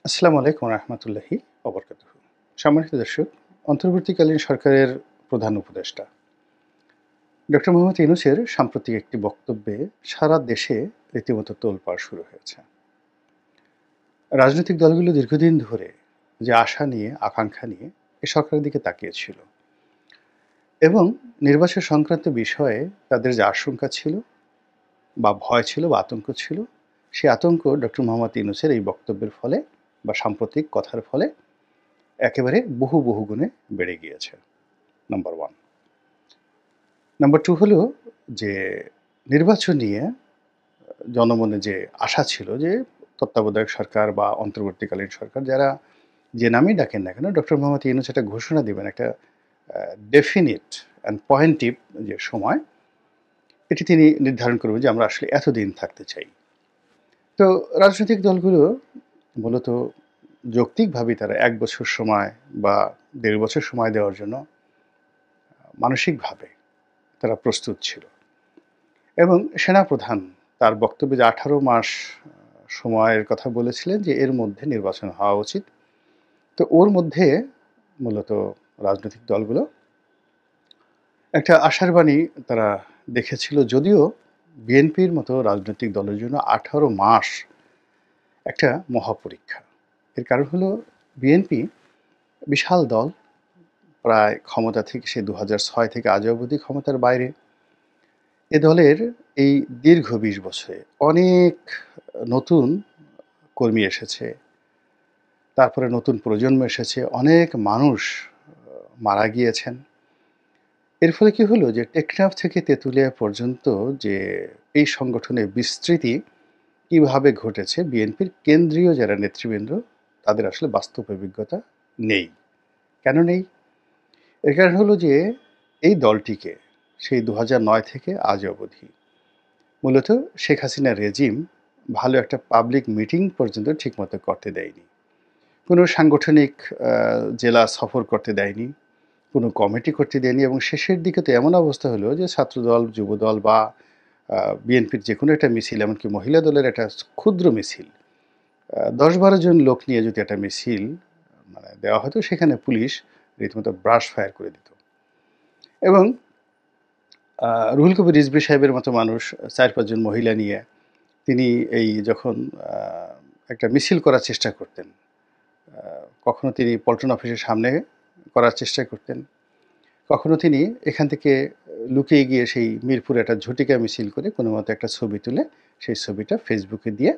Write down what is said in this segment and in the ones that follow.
আসসালামু আলাইকুম রহমতুল্লাহি ওবরকাতুহু। সম্মানিত দর্শক, অন্তর্বর্তীকালীন সরকারের প্রধান উপদেষ্টা ডক্টর মোহাম্মদ ইউনূসের সাম্প্রতিক একটি বক্তব্যে সারা দেশে রীতিমতো তোলপাড় শুরু হয়েছে। রাজনৈতিক দলগুলো দীর্ঘদিন ধরে যে আশা নিয়ে আকাঙ্ক্ষা নিয়ে এ সরকারের দিকে তাকিয়েছিল এবং নির্বাচন সংক্রান্ত বিষয়ে তাদের যে আশঙ্কা ছিল বা ভয় ছিল বা আতঙ্ক ছিল, সেই আতঙ্ক ডক্টর মোহাম্মদ ইউনূসের এই বক্তব্যের ফলে বা সাম্প্রতিক কথার ফলে একেবারে বহু বহু গুণে বেড়ে গিয়েছে। Number one. নাম্বার টু হলো যে নির্বাচন নিয়ে জনমনে যে আশা ছিল যে তত্ত্বাবধায়ক সরকার বা অন্তর্বর্তীকালীন সরকার যারা যে নামেই ডাকেন না কেন, ডক্টর মোহাম্মদ ইউনূস একটা ঘোষণা দিবেন, একটা ডেফিনিট অ্যান্ড পয়েন্টিভ যে সময়, এটি তিনি নির্ধারণ করবেন যে আমরা আসলে এতদিন থাকতে চাই। তো রাজনৈতিক দলগুলো মূলত যৌক্তিকভাবেই তারা ১ বছর সময় বা ১.৫ বছর সময় দেওয়ার জন্য মানসিকভাবে তারা প্রস্তুত ছিল। এবং সেনাপ্রধান তার বক্তব্যে যে ১৮ মাস সময়ের কথা বলেছিলেন যে এর মধ্যে নির্বাচন হওয়া উচিত। তো ওর মধ্যে মূলত রাজনৈতিক দলগুলো একটা আশার বাণী তারা দেখেছিল। যদিও বিএনপির মতো রাজনৈতিক দলের জন্য ১৮ মাস একটা মহাপরীক্ষা। এর কারণ হলো বিএনপি বিশাল দল, প্রায় ক্ষমতা থেকে সে ২০০৬ থেকে আজ অবধি ক্ষমতার বাইরে। এ দলের এই দীর্ঘ ২০ বছরে অনেক নতুন কর্মী এসেছে, তারপরে নতুন প্রজন্ম এসেছে, অনেক মানুষ মারা গিয়েছেন। এর ফলে কি হলো যে টেকনাফ থেকে তেঁতুলিয়া পর্যন্ত যে এই সংগঠনের বিস্তৃতি কিভাবে ঘটেছে, বিএনপির কেন্দ্রীয় যারা নেতৃবৃন্দ তাদের আসলে বাস্তব অভিজ্ঞতা নেই। কেন নেই? এর কারণ হলো যে এই দলটিকে সেই ২০০৯ থেকে আজ অবধি মূলত শেখ হাসিনার রেজিম ভালো একটা পাবলিক মিটিং পর্যন্ত ঠিকমতো করতে দেয়নি। কোনো সাংগঠনিক জেলা সফর করতে দেয়নি, কোনো কমিটি করতে দেয়নি, এবং শেষের দিকে তো এমন অবস্থা হলো যে ছাত্রদল, যুবদল বা বিএনপির যেকোনো একটা মিছিল, এমনকি মহিলা দলের একটা ক্ষুদ্র মিছিল, ১০-১২ জন লোক নিয়ে যদি একটা মিছিল মানে দেওয়া হতো, সেখানে পুলিশ রীতিমতো ব্রাশ ফায়ার করে দিত। এবং রুহুল কবির রিজভী সাহেবের মতো মানুষ ৪-৫ জন মহিলা নিয়ে তিনি এই যখন একটা মিছিল করার চেষ্টা করতেন, কখনো তিনি পল্টন অফিসের সামনে করার চেষ্টা করতেন, কখনো তিনি এখান থেকে লুকিয়ে গিয়ে সেই মিরপুরে একটা ঝটিকা মিছিল করে কোনো মতো একটা ছবি তুলে সেই ছবিটা ফেসবুকে দিয়ে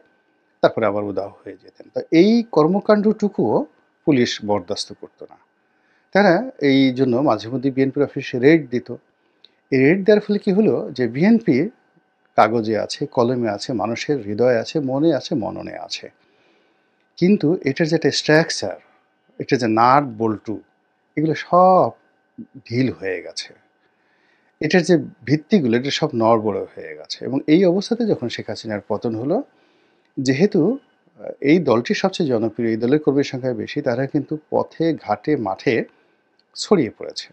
তারপরে আবার উধাও হয়ে যেতেন। তো এই কর্মকাণ্ডটুকুও পুলিশ বরদাস্ত করতো না। তারা এই জন্য মাঝে মধ্যে বিএনপির অফিসে রেড দিত। এই রেড দেওয়ার ফলে কি হলো যে বিএনপির কাগজে আছে, কলমে আছে, মানুষের হৃদয়ে আছে, মনে আছে, মননে আছে, কিন্তু এটার যে একটা স্ট্রাকচার, এটা যে নাট বল্টু, এগুলো সব ঢিল হয়ে গেছে। এটার যে ভিত্তিগুলো, এটা সব নড়বড়ে হয়ে গেছে। এবং এই অবস্থাতে যখন শেখ হাসিনার পতন হলো, যেহেতু এই দলটি সবচেয়ে জনপ্রিয়, এই দলের কর্মীর সংখ্যা বেশি, তারা কিন্তু পথে ঘাটে মাঠে ছড়িয়ে পড়েছে।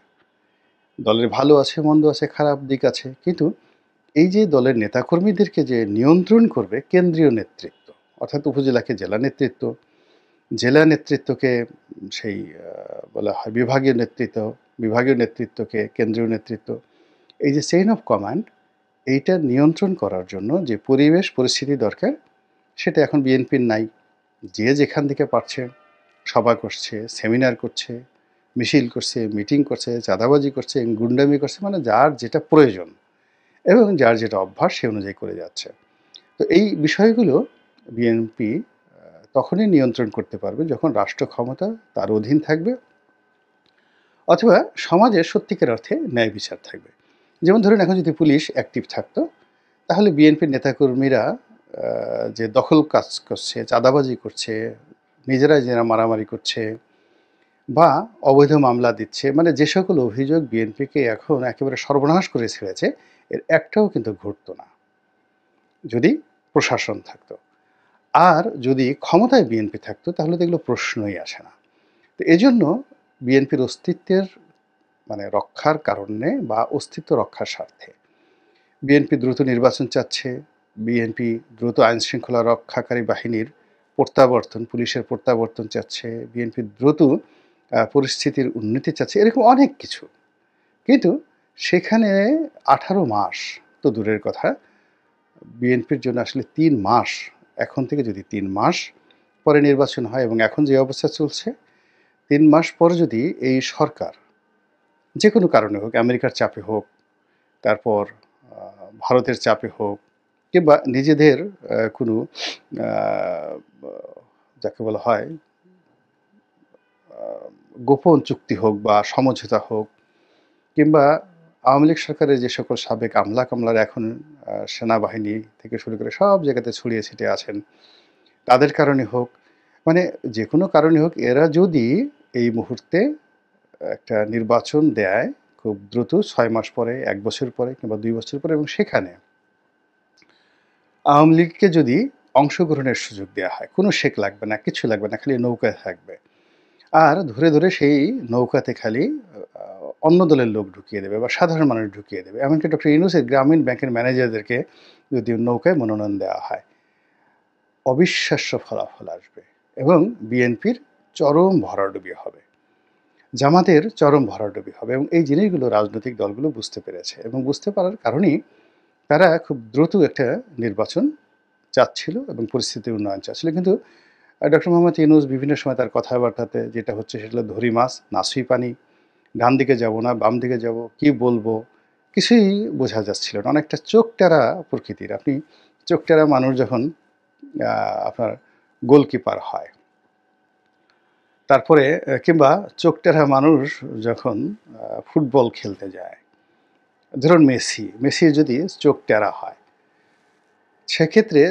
দলের ভালো আছে, মন্দ আছে, খারাপ দিক আছে, কিন্তু এই যে দলের নেতাকর্মীদেরকে যে নিয়ন্ত্রণ করবে কেন্দ্রীয় নেতৃত্ব, অর্থাৎ উপজেলাকে জেলা নেতৃত্ব, জেলা নেতৃত্বকে সেই বলা হয় বিভাগীয় নেতৃত্ব, বিভাগীয় নেতৃত্বকে কেন্দ্রীয় নেতৃত্ব, এই যে চেইন অফ কমান্ড, এইটা নিয়ন্ত্রণ করার জন্য যে পরিবেশ পরিস্থিতি দরকার, সেটা এখন বিএনপির নাই। যে যেখান থেকে পারছে সভা করছে, সেমিনার করছে, মিছিল করছে, মিটিং করছে, চাঁদাবাজি করছে, গুন্ডামি করছে, মানে যার যেটা প্রয়োজন এবং যার যেটা অভ্যাস সে অনুযায়ী করে যাচ্ছে। তো এই বিষয়গুলো বিএনপি তখনই নিয়ন্ত্রণ করতে পারবে যখন রাষ্ট্র ক্ষমতা তার অধীন থাকবে, অথবা সমাজে সত্যিকার অর্থে ন্যায় বিচার থাকবে। যেমন ধরুন, এখন যদি পুলিশ অ্যাক্টিভ থাকতো, তাহলে বিএনপির নেতাকর্মীরা যে দখল কাজ করছে, চাঁদাবাজি করছে, নিজেরাই যারা মারামারি করছে বা অবৈধ মামলা দিচ্ছে, মানে যে সকল অভিযোগ বিএনপিকে এখন একেবারে সর্বনাশ করে ছেড়েছে, এর একটাও কিন্তু ঘটতো না যদি প্রশাসন থাকতো। আর যদি ক্ষমতায় বিএনপি থাকতো, তাহলে তো এগুলো প্রশ্নই আসে না। তো এজন্য বিএনপির অস্তিত্বের মানে রক্ষার কারণে বা অস্তিত্ব রক্ষার স্বার্থে বিএনপি দ্রুত নির্বাচন চাচ্ছে, বিএনপি দ্রুত আইনশৃঙ্খলা রক্ষাকারী বাহিনীর প্রত্যাবর্তন, পুলিশের প্রত্যাবর্তন চাচ্ছে, বিএনপি দ্রুত পরিস্থিতির উন্নতি চাচ্ছে, এরকম অনেক কিছু। কিন্তু সেখানে 18 মাস তো দূরের কথা, বিএনপির জন্য আসলে 3 মাস, এখন থেকে যদি 3 মাস পরে নির্বাচন হয় এবং এখন যে অবস্থা চলছে, 3 মাস পরে যদি এই সরকার যে কোনো কারণে হোক, আমেরিকার চাপে হোক, তারপর ভারতের চাপে হোক, কিংবা নিজেদের কোনো যাকে বলা হয় গোপন চুক্তি হোক বা সমঝোতা হোক, কিংবা আওয়ামী লীগ সরকারের যে সকল সাবেক আমলা কামলার এখন সেনাবাহিনী থেকে শুরু করে সব জায়গাতে ছড়িয়ে ছিটিয়ে আছেন, তাদের কারণে হোক, মানে যে কোনো কারণে হোক, এরা যদি এই মুহূর্তে একটা নির্বাচন দেয় খুব দ্রুত 6 মাস পরে, 1 বছর পরে কিংবা 2 বছর পরে, এবং সেখানে আওয়ামী লীগকে যদি অংশগ্রহণের সুযোগ দেওয়া হয়, কোনো শেক লাগবে না, কিছু লাগবে না, খালি নৌকায় থাকবে, আর ধরে ধরে সেই নৌকাতে খালি অন্য দলের লোক ঢুকিয়ে দেবে বা সাধারণ মানুষ ঢুকিয়ে দেবে। এমনকি ডক্টর ইউনূসের গ্রামীণ ব্যাংকের ম্যানেজারদেরকে যদি নৌকায় মনোনয়ন দেওয়া হয়, অবিশ্বাস্য ফলাফল আসবে এবং বিএনপির চরম ভরাডুবি হবে, জামাতের চরম ভরাডুবি হবে, এবং এই জিনিসগুলো রাজনৈতিক দলগুলো বুঝতে পেরেছে এবং বুঝতে পারার কারণেই তারা খুব দ্রুত একটা নির্বাচন চাচ্ছিল এবং পরিস্থিতির উন্নয়ন চাচ্ছিল। কিন্তু ডক্টর মোহাম্মদ ইউনূস বিভিন্ন সময় তার কথাবার্তাতে যেটা হচ্ছে সেটা হলো ধরি মাছ নাসুই পানি, ডান দিকে যাব না বাম দিকে যাব, কি বলবো কিছুই বোঝা যাচ্ছিল না। অনেকটা চোখ টেরা প্রকৃতির। আপনি চোখ টেরা মানুষ যখন আপনার গোলকিপার হয়, তারপরে কিংবা চোখ টেরা মানুষ যখন ফুটবল খেলতে যায়, ধরুন মেসি যদি চোখ টেরা হয়, সেক্ষেত্রে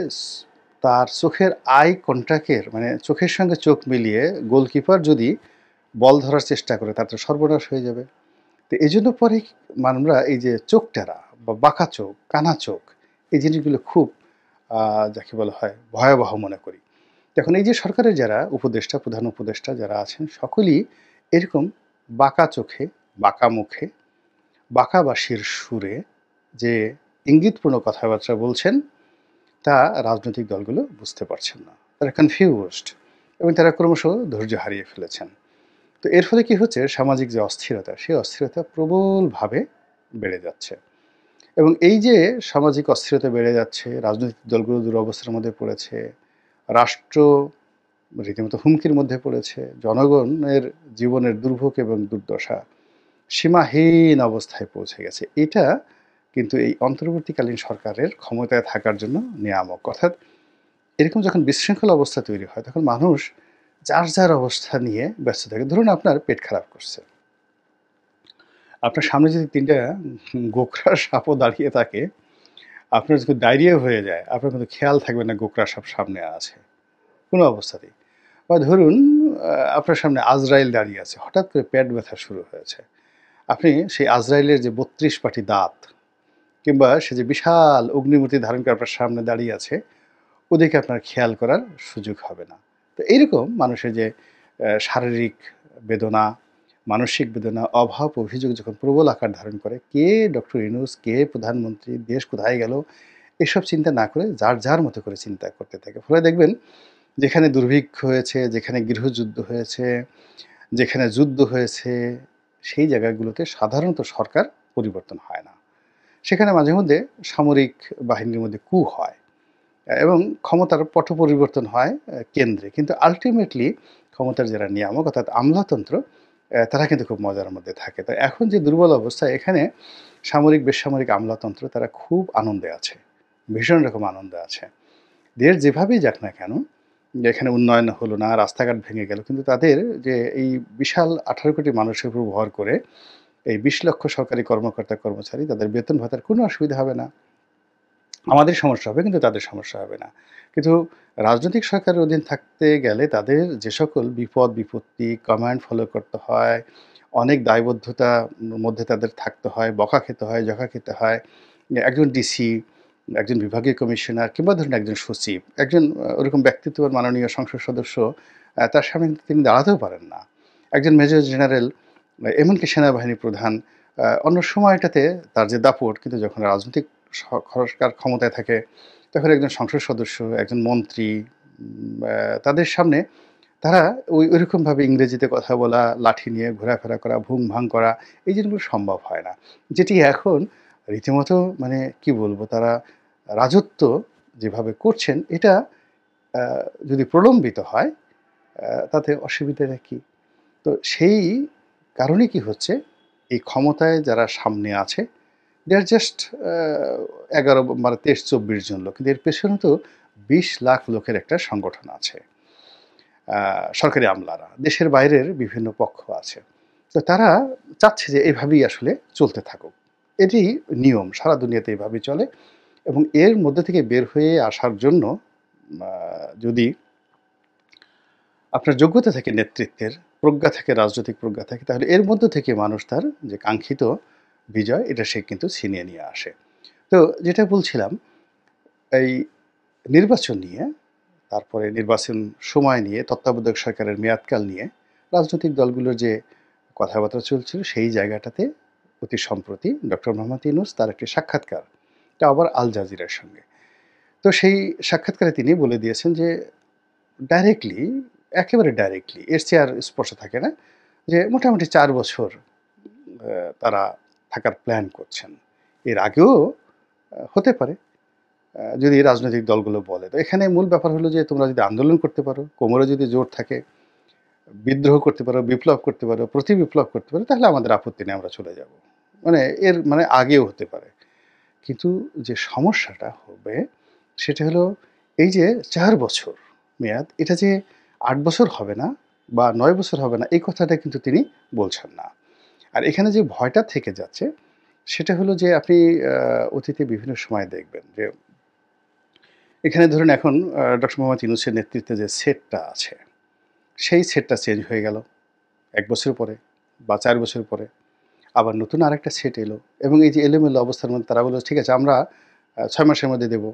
তার চোখের আই কন্ট্যাক্টের মানে চোখের সঙ্গে চোখ মিলিয়ে গোলকিপার যদি বল ধরার চেষ্টা করে, তার তো সর্বনাশ হয়ে যাবে। তো এই জন্য পরে আমরা এই যে চোখ টেরা বা বাঁকা চোখ, কানা চোখ, এই জিনিসগুলো খুব যাকে বলা হয় ভয়াবহ মনে করি। এখন এই যে সরকারের যারা উপদেষ্টা, প্রধান উপদেষ্টা যারা আছেন, সকলেই এরকম বাঁকা চোখে, বাঁকা মুখে, বাঁকা বাঁশির সুরে যে ইঙ্গিতপূর্ণ কথাবার্তা বলছেন, তা রাজনৈতিক দলগুলো বুঝতে পারছেন না। তারা কনফিউজড এবং তারা ক্রমশ ধৈর্য হারিয়ে ফেলেছেন। তো এর ফলে কি হচ্ছে, সামাজিক যে অস্থিরতা, সেই অস্থিরতা প্রবলভাবে বেড়ে যাচ্ছে। এবং এই যে সামাজিক অস্থিরতা বেড়ে যাচ্ছে, রাজনৈতিক দলগুলো দুরবস্থার মধ্যে পড়েছে, রাষ্ট্র রীতিমতো হুমকির মধ্যে পড়েছে, জনগণের জীবনের দুর্ভোগ এবং দুর্দশা সীমাহীন অবস্থায় পৌঁছে গেছে। এটা কিন্তু এই অন্তর্বর্তীকালীন সরকারের ক্ষমতায় থাকার জন্য নিয়ামক। অর্থাৎ এরকম যখন বিশৃঙ্খল অবস্থা তৈরি হয়, তখন মানুষ যার যার অবস্থা নিয়ে ব্যস্ত থাকে। ধরুন আপনার পেট খারাপ করছে, আপনার সামনে যদি 3টা গোখরা সাপও দাঁড়িয়ে থাকে, আপনার যদি ডায়রিয়া হয়ে যায়, আপনার কিন্তু খেয়াল থাকবে না গোখরা সাপ সামনে আছে কোনো অবস্থাতেই। বা ধরুন আপনার সামনে আজরাইল দাঁড়িয়ে আছে, হঠাৎ করে পেট ব্যথা শুরু হয়েছে, আপনি সেই আজরাইলের যে 32 পাটি দাঁত, কিংবা সে যে বিশাল অগ্নিমূর্তি ধারণ করে আপনার সামনে দাঁড়িয়ে আছে, ওদিকে আপনার খেয়াল করার সুযোগ হবে না। তো এইরকম মানুষের যে শারীরিক বেদনা, মানসিক বেদনা, অভাব অভিযোগ যখন প্রবল আকার ধারণ করে, কে ডক্টর ইউনূস, কে প্রধানমন্ত্রী, দেশ কোথায় গেল, এসব চিন্তা না করে যার যার মতো করে চিন্তা করতে থাকে। ফলে দেখবেন যেখানে দুর্ভিক্ষ হয়েছে, যেখানে গৃহযুদ্ধ হয়েছে, যেখানে যুদ্ধ হয়েছে, সেই জায়গাগুলোতে সাধারণত সরকার পরিবর্তন হয় না। সেখানে মাঝে মধ্যে সামরিক বাহিনীর মধ্যে কূ হয় এবং ক্ষমতার পট পরিবর্তন হয় কেন্দ্রে, কিন্তু আলটিমেটলি ক্ষমতার যারা নিয়ামক অর্থাৎ আমলাতন্ত্র, তারা কিন্তু খুব মজার মধ্যে থাকে। তো এখন যে দুর্বল অবস্থা, এখানে সামরিক বেসামরিক আমলাতন্ত্র তারা খুব আনন্দে আছে, ভীষণ রকম আনন্দে আছে। দেশ যেভাবেই যাক না কেন, যে এখানে উন্নয়ন হলো না, রাস্তাঘাট ভেঙে গেল, কিন্তু তাদের যে এই বিশাল 18 কোটি মানুষের উপর ভর করে এই 20 লক্ষ সরকারি কর্মকর্তা কর্মচারী, তাদের বেতন ভাতার কোনো অসুবিধা হবে না। আমাদের সমস্যা হবে কিন্তু তাদের সমস্যা হবে না। কিন্তু রাজনৈতিক সরকারের অধীন থাকতে গেলে তাদের যে সকল বিপদ বিপত্তি, কমান্ড ফলো করতে হয়, অনেক দায়বদ্ধতার মধ্যে তাদের থাকতে হয়, বকা খেতে হয়, জখা খেতে হয়। একজন ডিসি, একজন বিভাগীয় কমিশনার, কিংবা ধরুন একজন সচিব, একজন ওরকম ব্যক্তিত্ববান মাননীয় সংসদ সদস্য, তার সামনে কিন্তু তিনি দাঁড়াতেও পারেন না। একজন মেজর জেনারেল, এমনকি সেনাবাহিনী প্রধান, অন্য সময়টাতে তার যে দাপট, কিন্তু যখন রাজনৈতিক সরকার ক্ষমতায় থাকে, তখন একজন সংসদ সদস্য, একজন মন্ত্রী, তাদের সামনে তারা ওইরকমভাবে ইংরেজিতে কথা বলা, লাঠি নিয়ে ঘোরাফেরা করা, ভুং-ভাং করা এই জিনিসগুলো সম্ভব হয় না। যেটি এখন রীতিমতো মানে কি বলবো তারা রাজত্ব যেভাবে করছেন এটা আ যদি প্রলম্বিত হয় তাতে অসুবিধাটা কি? তো সেই কারণে কি হচ্ছে এই ক্ষমতায় যারা সামনে আছে দে আর জাস্ট আ ১১ মানে ২৩-২৪ জন লোক। কিন্তু এর পেছনে তো ২০ লাখ লোকের একটা সংগঠন আছে। সরকারি আমলারা। দেশের বাইরের বিভিন্ন পক্ষ আছে। তো তারা চাচ্ছে যে এভাবেই আসলে চলতে থাকুক। এটি নিয়ম। সারা দুনিয়াতে এভাবেই চলে এবং এর মধ্যে থেকে বের হয়ে আসার জন্য আ যদি আপনার যোগ্যতা থাকে নেতৃত্বের, প্রজ্ঞা থাকে, রাজনৈতিক প্রজ্ঞা থাকে তাহলে এর মধ্য থেকে মানুষ তার যে কাঙ্ক্ষিত বিজয় এটা সে কিন্তু ছিনিয়ে নিয়ে আসে। তো যেটা বলছিলাম এই নির্বাচন নিয়ে, তারপরে নির্বাচন সময় নিয়ে, তত্ত্বাবধায়ক সরকারের মেয়াদকাল নিয়ে রাজনৈতিক দলগুলোর যে কথাবার্তা চলছিল সেই জায়গাটাতে অতি সম্প্রতি ডক্টর মোহাম্মদ ইউনূস তার একটি সাক্ষাৎকার, এটা আবার আল জাজিরার সঙ্গে। তো সেই সাক্ষাৎকারে তিনি বলে দিয়েছেন যে ডাইরেক্টলি, একেবারে ডাইরেক্টলি এর চেয়ে আর স্পষ্ট থাকে না যে মোটামুটি ৪ বছর তারা থাকার প্ল্যান করছেন। এর আগেও হতে পারে যদি রাজনৈতিক দলগুলো বলে। তো এখানে মূল ব্যাপার হলো যে তোমরা যদি আন্দোলন করতে পারো, কোমরে যদি জোর থাকে, বিদ্রোহ করতে পারো, বিপ্লব করতে পারো, প্রতিবিপ্লব করতে পারো তাহলে আমাদের আপত্তি নেই, আমরা চলে যাব। মানে এর মানে আগেও হতে পারে। কিন্তু যে সমস্যাটা হবে সেটা হলো এই যে ৪ বছর মেয়াদ এটা যে ৮ বছর হবে না বা ৯ বছর হবে না এই কথাটা কিন্তু তিনি বলছেন না। আর এখানে যে ভয়টা থেকে যাচ্ছে সেটা হলো যে আপনি অতীতে বিভিন্ন সময় দেখবেন যে এখানে ধরুন এখন ডক্টর মোহাম্মদ ইউনূসের নেতৃত্বে যে সেটটা আছে, সেই সেটটা চেঞ্জ হয়ে গেল ১ বছর পরে বা ৪ বছর পরে। আবার নতুন আরেকটা সেট এলো এবং এই যে এলোমেলো অবস্থার মধ্যে তারা বলল, "ঠিক আছে আমরা ৬ মাসের মধ্যে দেব।"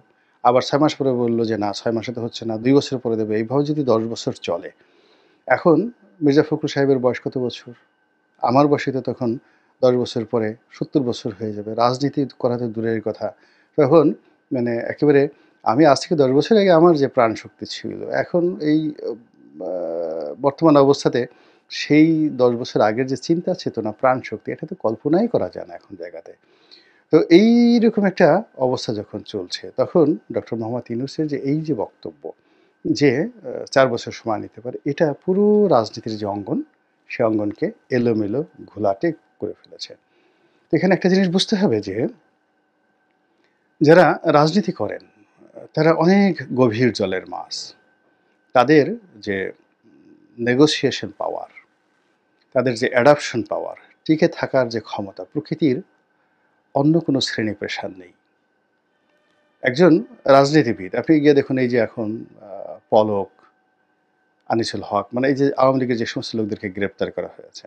আবার ৬ মাস পরে বলল যে, "না ৬ মাসে তো হচ্ছে না, ২ বছর পরে দেব।" এইভাবে যদি ১০ বছর চলে, এখন মির্জা ফখরুল সাহেবের বয়স কত বছর? আমার বয়সই তো তখন ১০ বছর পরে ৭০ বছর হয়ে যাবে। রাজনীতি করা তো দূরের কথা। তখন মানে একেবারে আমি আজ থেকে ১০ বছর আগে আমার যে প্রাণশক্তি ছিল, এখন এই আ বর্তমান অবস্থাতে সেই ১০ বছর আগের যে চিন্তা চেতনা, প্রাণশক্তি এটা তো কল্পনাই করা যায় না এখন জায়গাতে। তো এইরকম একটা অবস্থা যখন চলছে, তখন ডক্টর মোহাম্মদ ইউনূসের যে এই যে বক্তব্য যে ৪ বছর সময় নিতে পারে, এটা পুরো রাজনীতির যে অঙ্গন, সে অঙ্গনকে এলোমেলো ঘোলাটে করে ফেলেছে। তো এখানে একটা জিনিস বুঝতে হবে যে, যারা রাজনীতি করেন, তারা অনেক গভীর জলের মাছ। তাদের যে নেগোশিয়েশন পাওয়ার, তাদের যে অ্যাডাপশন পাওয়ার, টিকে থাকার যে ক্ষমতা, প্রকৃতির অন্য কোনো শ্রেণী-পেশার নেই। একজন রাজনীতিবিদ, আপনি গিয়ে দেখুন এই যে এখন আ পলক, আনিসুল হক মানে এই যে আওয়ামী লীগের যে সমস্ত লোকদেরকে গ্রেপ্তার করা হয়েছে।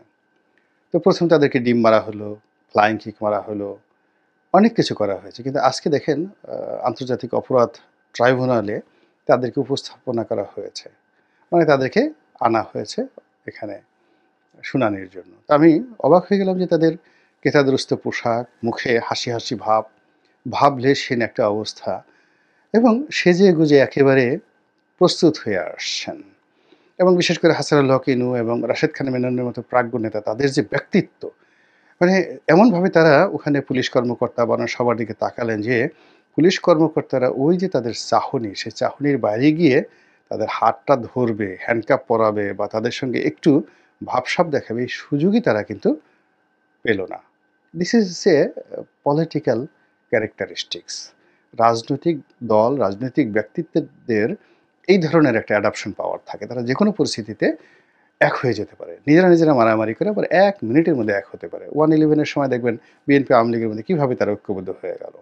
তো ১ম তাদেরকে ডিম মারা হলো, ফ্লাইং কিক মারা হলো, অনেক কিছু করা হয়েছে। কিন্তু আজকে দেখেন আন্তর্জাতিক অপরাধ ট্রাইব্যুনালে তাদেরকে উপস্থাপনা করা হয়েছে। মানে তাদেরকে আনা হয়েছে এখানে শুনানির জন্য। তো আমি অবাক হয়ে গেলাম যে তাদের কেতাদুরস্ত পোশাক, মুখে হাসি, হাসি ভাব, ভাবলেশহীন একটা অবস্থা এবং সেজে-গুজে একেবারে প্রস্তুত হয়ে আসছেন। এবং বিশেষ করে হাসানুল হক ইনু এবং রাশেদ খান মেননের মতো প্রাজ্ঞ নেতা, তাদের যে ব্যক্তিত্ব, মানে এমনভাবে তারা ওখানে পুলিশ কর্মকর্তা বনাম সবার দিকে তাকালেন যে, পুলিশ কর্মকর্তারা ওই যে তাদের চাহনি, সেই চাহনির বাইরে গিয়ে তাদের হাতটা ধরবে, হ্যান্ডকাপ পরাবে বা তাদের সঙ্গে একটু ভাবসাব দেখাবে, এই সুযোগই তারা কিন্তু পেল না। This is a political characteristics. রাজনৈতিক দল, রাজনৈতিক ব্যক্তিত্বদের এই ধরনের একটা অ্যাডাপশন পাওয়ার থাকে। তারা যেকোনো পরিস্থিতিতে এক হয়ে যেতে পারে। নিজেরা মারামারি করে আবার ১ মিনিটের মধ্যে এক হতে পারে। 111 এর সময় দেখবেন বিএনপি আওয়ামী লীগের মধ্যে কিভাবে তারা ঐক্যবদ্ধ হয়ে গেল।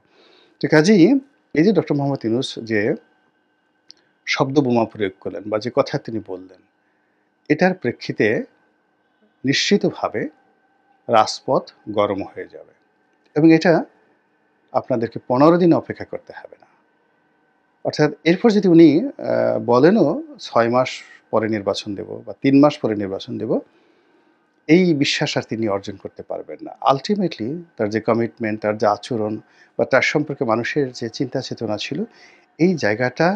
তো কাজেই এই যে ডক্টর মোহাম্মদ ইউনূস যে শব্দ বোমা প্রয়োগ করলেন বা যে কথা তিনি বললেন, এটার প্রেক্ষিতে নিশ্চিতভাবে রাজপথ গরম হয়ে যাবে এবং এটা আপনাদেরকে ১৫ দিন অপেক্ষা করতে হবে না। অর্থাৎ এরপর যদি উনি বলেনও ৬ মাস পরে নির্বাচন দেব বা ৩ মাস পরে নির্বাচন দেব, এই বিশ্বাস আর তিনি অর্জন করতে পারবেন না। আল্টিমেটলি তার যে কমিটমেন্ট, তার যে আচরণ বা তার সম্পর্কে মানুষের যে চিন্তা চেতনা ছিল, এই জায়গাটা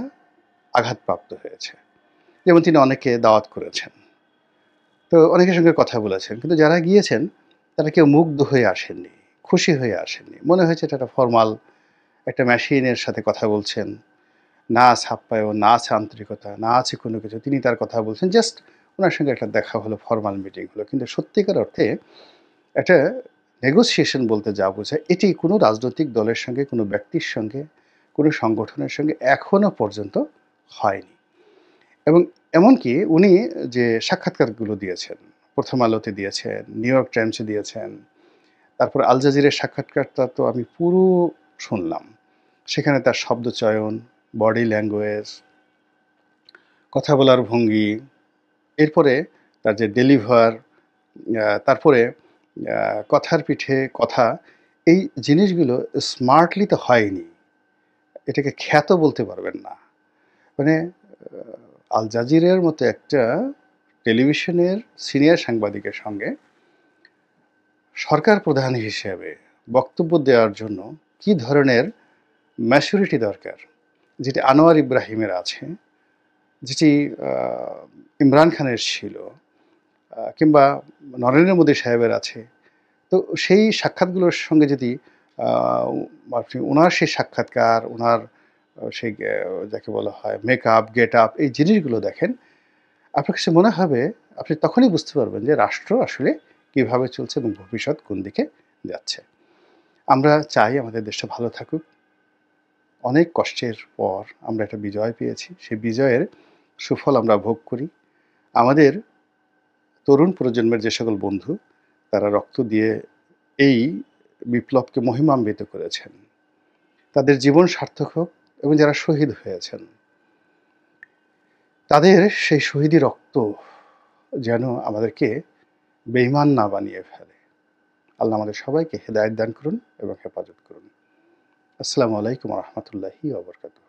আঘাতপ্রাপ্ত হয়েছে। যেমন তিনি অনেককে দাওয়াত করেছেন। তো অনেকের সঙ্গে কথা বলেছেন। কিন্তু যারা গিয়েছেন তারা কেউ মুগ্ধ হয়ে আসেননি, খুশি হয়ে আসেননি। মনে হয়েছে এটা একটা ফরমাল একটা মেশিনের সাথে কথা বলছেন। না আছে আপ্যায়ন, না আছে আন্তরিকতা, না আছে কোনো কিছু। তিনি তার কথা বলছেন। জাস্ট উনার সঙ্গে একটা দেখা হলো, ফরমাল মিটিং হলো। কিন্তু সত্যিকার অর্থে একটা নেগোসিয়েশন বলতে যা বোঝায়, এটি কোনো রাজনৈতিক দলের সঙ্গে, কোনো ব্যক্তির সঙ্গে, কোনো সংগঠনের সঙ্গে এখনো পর্যন্ত হয়নি। এবং এমনকি উনি যে সাক্ষাৎকারগুলো দিয়েছেন, 'প্রথম আলোতে' দিয়েছেন, 'নিউ ইয়র্ক টাইমসে' দিয়েছেন, তারপর 'আল জাজিরার' সাক্ষাৎকারটা তো আমি পুরো শুনলাম। সেখানে তার শব্দচয়ন, বডি ল্যাঙ্গুয়েজ, কথা বলার ভঙ্গি, এরপরে তার যে ডেলিভার, তারপরে কথার পিঠে কথা, এই জিনিসগুলো স্মার্টলি তো হয়নি। এটাকে খ্যাত বলতে পারবেন না। মানে আল জাজিরার মতো একটা টেলিভিশনের সিনিয়র সাংবাদিকের সঙ্গে সরকার প্রধান হিসেবে বক্তব্য দেওয়ার জন্য কি ধরনের ম্যাচুরিটি দরকার, যেটি আনোয়ার ইব্রাহিমের আছে, যেটি ইমরান খানের ছিল, কিংবা নরেন্দ্র মোদী সাহেবের আছে। তো সেই সাক্ষাৎগুলোর সঙ্গে যদি আপনি ওনার সেই সাক্ষাৎকার, ওনার সেই যাকে বলা হয় মেকআপ, গেট আপ, এই জিনিসগুলো দেখেন, আপনার কাছে মনে হবে, আপনি তখনই বুঝতে পারবেন যে রাষ্ট্র আসলে কীভাবে চলছে এবং ভবিষ্যৎ কোন দিকে যাচ্ছে। আমরা চাই আমাদের দেশটা ভালো থাকুক। অনেক কষ্টের পর আমরা একটা বিজয় পেয়েছি। সেই বিজয়ের সুফল আমরা ভোগ করি। আমাদের তরুণ প্রজন্মের যে সকল বন্ধু তারা রক্ত দিয়ে এই বিপ্লবকে মহিমান্বিত করেছেন, তাদের জীবন সার্থক হোক। এবং যারা শহীদ হয়েছেন তাদের সেই শহীদি রক্ত যেন আমাদেরকে বেঈমান না বানিয়ে ফেলে। আল্লাহ আমাদের সবাইকে হেদায়েত দান করুন এবং হেফাজত করুন। আসসালামু আলাইকুম ওয়া রাহমাতুল্লাহি ওয়া বারাকাতুহু।